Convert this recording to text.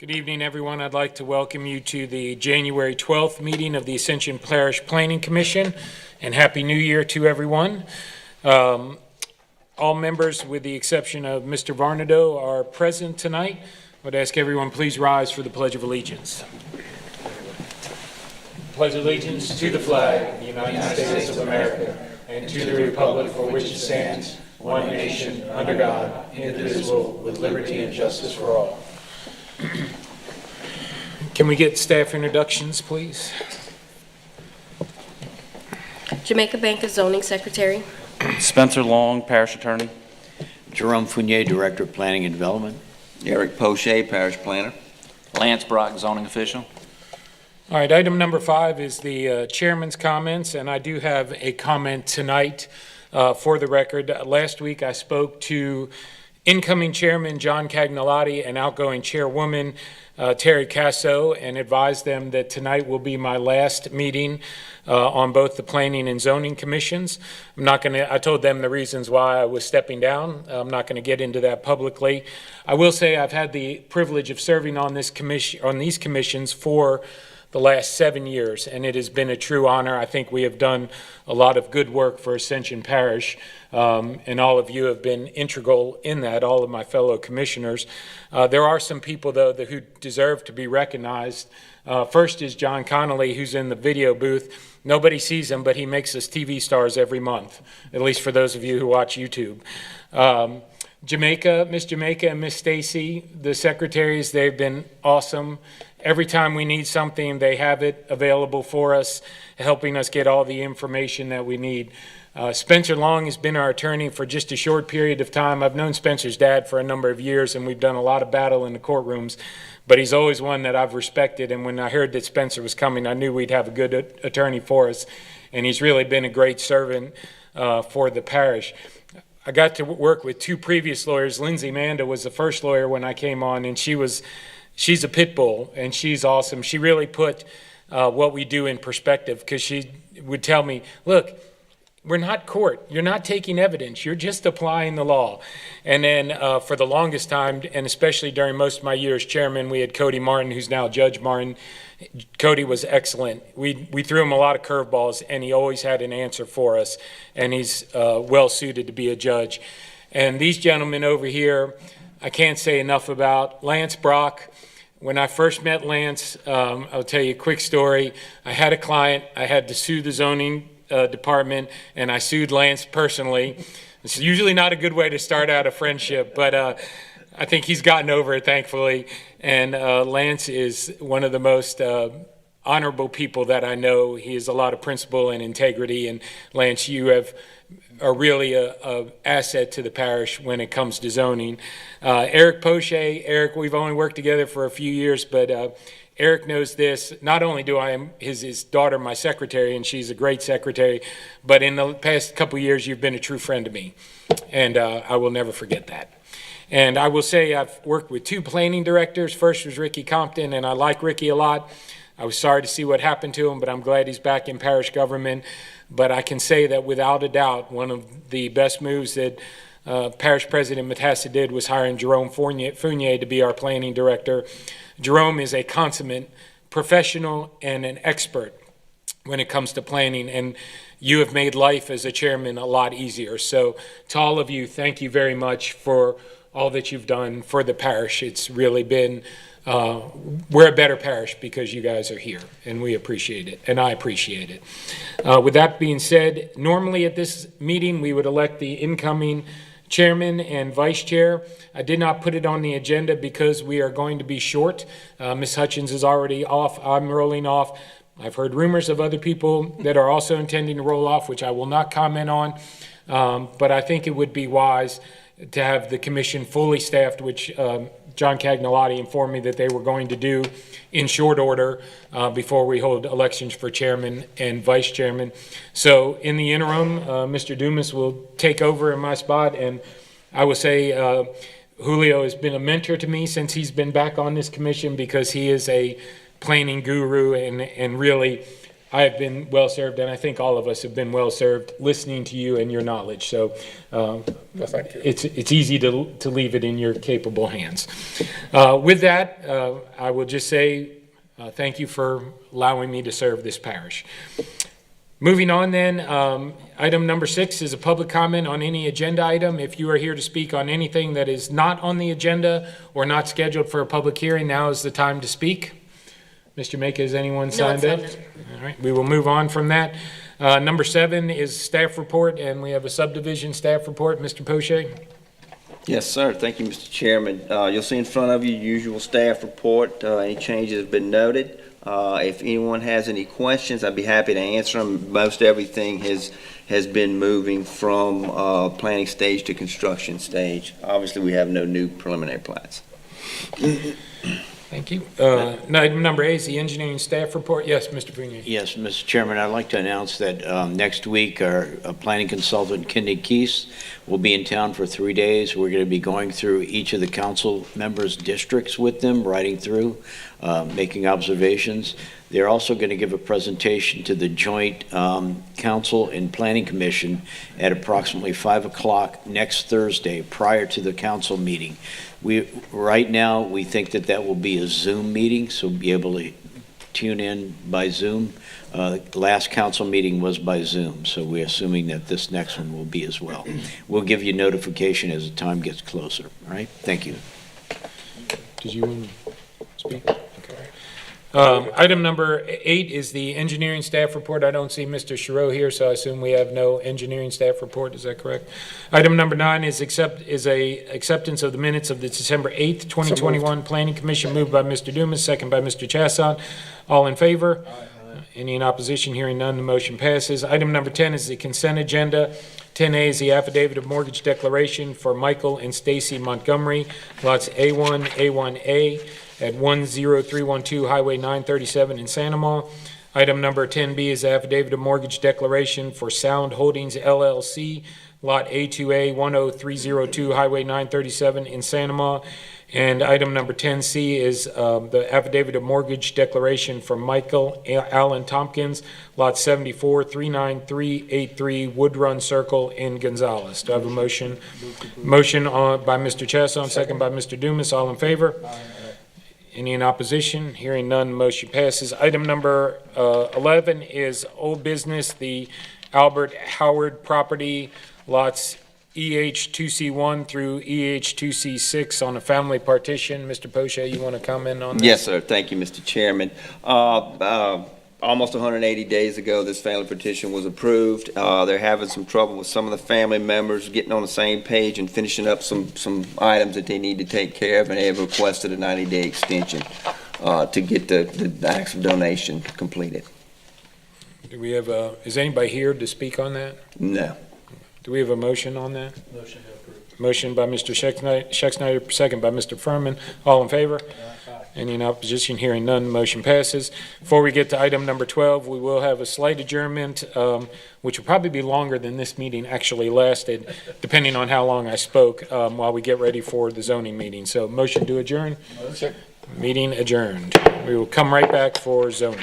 Good evening, everyone. I'd like to welcome you to the January 12th meeting of the Ascension Parish Planning Commission, and Happy New Year to everyone. All members, with the exception of Mr. Varnado, are present tonight. I would ask everyone please rise for the Pledge of Allegiance. Pledge allegiance to the flag of the United States of America and to the republic for which it stands, one nation, under God, indivisible, with liberty and justice for all. Can we get staff introductions, please? Jamaica Bank Zoning Secretary. Spencer Long, Parish Attorney. Jerome Fournier, Director of Planning and Development. Eric Poche, Parish Planner. Lance Brock, Zoning Official. All right, item number 5 is the chairman's comments, and I do have a comment tonight for the record. Last week I spoke to incoming chairman John Cagnolotti and outgoing chairwoman Terry Casso and advised them that tonight will be my last meeting on both the planning and zoning commissions. I told them the reasons why I was stepping down. I'm not going to get into that publicly. I will say I've had the privilege of serving on these commissions for the last 7 years, and it has been a true honor. I think we have done a lot of good work for Ascension Parish, and all of you have been integral in that, all of my fellow commissioners. There are some people, though, who deserve to be recognized. First is John Connolly, who's in the video booth. Nobody sees him, but he makes us TV stars every month, at least for those of you who watch YouTube. Miss Jamaica and Miss Stacy, the secretaries, they've been awesome. Every time we need something, they have it available for us, helping us get all the information that we need. Spencer Long has been our attorney for just a short period of time. I've known Spencer's dad for a number of years, and we've done a lot of battle in the courtrooms, but he's always one that I've respected, and when I heard that Spencer was coming, I knew we'd have a good attorney for us, and he's really been a great servant for the parish. I got to work with 2 previous lawyers. Lindsay Manda was the first lawyer when I came on, and she's a pit bull, and she's awesome. She really put what we do in perspective, because she would tell me, look, we're not court. You're not taking evidence. You're just applying the law. And then for the longest time, and especially during most of my years chairman, we had Cody Martin, who's now Judge Martin. Cody was excellent. We threw him a lot of curveballs, and he always had an answer for us, and he's well suited to be a judge. And these gentlemen over here, I can't say enough about. Lance Brock. When I first met Lance, I'll tell you a quick story. I had a client. I had to sue the zoning department, and I sued Lance personally. It's usually not a good way to start out a friendship, but I think he's gotten over it, thankfully. And Lance is one of the most honorable people that I know. He has a lot of principle and integrity, and Lance, you are really a asset to the parish when it comes to zoning. Eric Poche, Eric, we've only worked together for a few years, but Eric knows this. Not only do I am his daughter, my secretary, and she's a great secretary, but in the past couple of years, you've been a true friend to me, and I will never forget that. And I will say I've worked with 2 planning directors. First was Ricky Compton, and I like Ricky a lot. I was sorry to see what happened to him, but I'm glad he's back in parish government. But I can say that without a doubt, one of the best moves that Parish President Matassa did was hiring Jerome Fournier to be our planning director. Jerome is a consummate professional and an expert when it comes to planning, and you have made life as a chairman a lot easier. So to all of you, thank you very much for all that you've done for the parish. It's really been, we're a better parish because you guys are here, and we appreciate it, and I appreciate it. With that being said, normally at this meeting, we would elect the incoming chairman and vice chair. I did not put it on the agenda because we are going to be short. Ms. Hutchins is already off. I'm rolling off. I've heard rumors of other people that are also intending to roll off, which I will not comment on. But I think it would be wise to have the commission fully staffed, which John Cagnolotti informed me that they were going to do in short order before we hold elections for chairman and vice chairman. So in the interim, Mr. Dumas will take over in my spot, and I will say Julio has been a mentor to me since he's been back on this commission, because he is a planning guru and really I have been well-served, and I think all of us have been well-served listening to you and your knowledge. So it's easy to leave it in your capable hands. With that, I will just say thank you for allowing me to serve this parish. Moving on then, item number 6 is a public comment on any agenda item. If you are here to speak on anything that is not on the agenda or not scheduled for a public hearing, now is the time to speak. Mr. Maka, has anyone signed up? All right, we will move on from that. Number 7 is staff report, and we have a subdivision staff report. Mr. Poche? Yes, sir. Thank you, Mr. Chairman. You'll see in front of you usual staff report. Any changes have been noted. If anyone has any questions, I'd be happy to answer them. Most everything has been moving from planning stage to construction stage. Obviously, we have no new preliminary plans. Thank you. Item number 8 is the engineering staff report. Yes, Mr. Fournier. Yes, Mr. Chairman, I'd like to announce that next week our planning consultant, Kenny Keese, will be in town for 3 days. We're going to be going through each of the council members' districts with them, riding through, making observations. They're also going to give a presentation to the joint council and planning commission at approximately 5 o'clock next Thursday prior to the council meeting. Right now, we think that will be a Zoom meeting, so be able to tune in by Zoom. The last council meeting was by Zoom, so we're assuming that this next one will be as well. We'll give you notification as the time gets closer, all right? Thank you. Did you want to speak? Okay. Item number 8 is the engineering staff report. I don't see Mr. Giroux here, so I assume we have no engineering staff report. Is that correct? Item number 9 is acceptance of the minutes of the December 8th, 2021 Planning Commission, moved by Mr. Dumas, second by Mr. Chasson. All in favor? Any in opposition? Hearing none, the motion passes. Item number 10 is the consent agenda. 10A is the affidavit of mortgage declaration for Michael and Stacy Montgomery, lots A1, A1A, at 10312 Highway 937 in Sanama. Item number 10B is affidavit of mortgage declaration for Sound Holdings LLC, Lot A2A 10302 Highway 937 in Sanama. And item number 10C is the affidavit of mortgage declaration for Michael Allen Tompkins, Lot 74 39383 Wood Run Circle in Gonzales. Do I have a motion? Motion by Mr. Chasson, second by Mr. Dumas. All in favor? Any in opposition? Hearing none, motion passes. Item number 11 is old business, the Albert Howard property, lots EH2C1 through EH2C6 on a family partition. Mr. Poche, you want to comment on that? Yes, sir. Thank you, Mr. Chairman. Almost 180 days ago, this family petition was approved. They're having some trouble with some of the family members getting on the same page and finishing up some items that they need to take care of, and they have requested a 90-day extension to get the acts of donation completed. Do we have is anybody here to speak on that? No. Do we have a motion on that? Motion to approve. Motion by Mr. Schexnayder, second by Mr. Furman. All in favor? Any in opposition? Hearing none, motion passes. Before we get to item number 12, we will have a slight adjournment, which will probably be longer than this meeting actually lasted, depending on how long I spoke, while we get ready for the zoning meeting. So motion to adjourn? Motion. Meeting adjourned. We will come right back for zoning.